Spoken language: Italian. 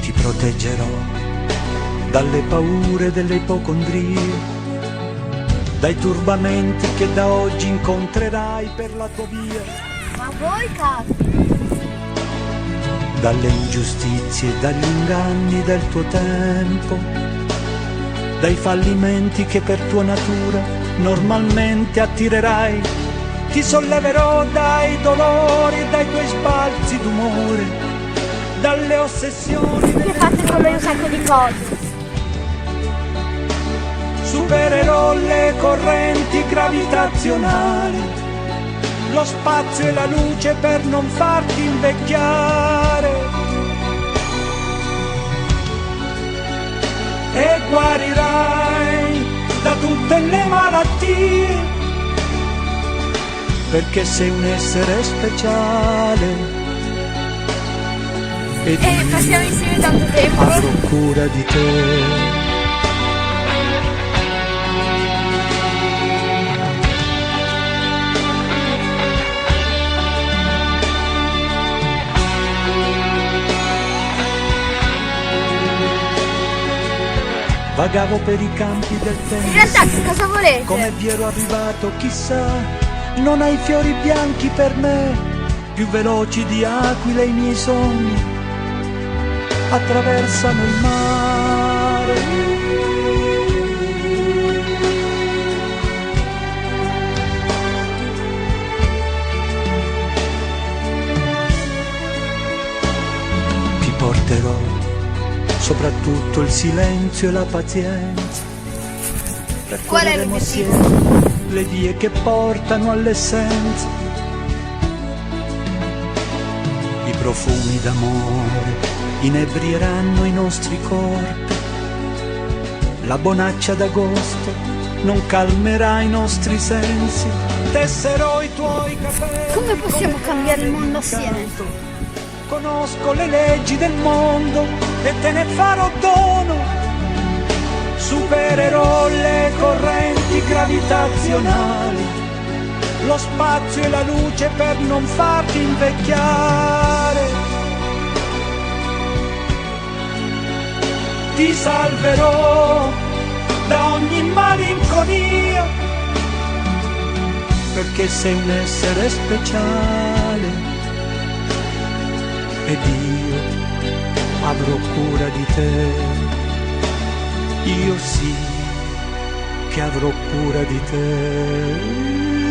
Ti proteggerò dalle paure delle ipocondrie, dai turbamenti che da oggi incontrerai per la tua via. Ma voi capi? Dalle ingiustizie, dagli inganni del tuo tempo, dai fallimenti che per tua natura normalmente attirerai. Ti solleverò dai dolori e dai tuoi sbalzi d'umore, dalle ossessioni. Che fate con me un sacco di cose. Supererò le correnti gravitazionali, lo spazio e la luce per non farti invecchiare. E guarirai da tutte le malattie, perché sei un essere speciale. Ed passiamo insieme tanto tempo. avrò cura di te. Vagavo per i campi del tempo. In realtà che cosa volete? Come vi ero arrivato chissà, non hai fiori bianchi per me, più veloci di aquile i miei sogni attraversano il mare. Ti porterò soprattutto il silenzio e la pazienza. Qual è Percorreremo l'obiettivo? assieme le vie che portano all'essenza. I profumi d'amore inebrieranno i nostri corpi. La bonaccia d'agosto non calmerà i nostri sensi. Tesserò i tuoi capelli. Come possiamo cambiare il mondo assieme? Conosco le leggi del mondo e te ne farò dono. Supererò le correnti gravitazionali, lo spazio e la luce per non farti invecchiare. Ti salverò da ogni malinconia, perché sei un essere speciale. Ed io avrò cura di te, io sì che avrò cura di te.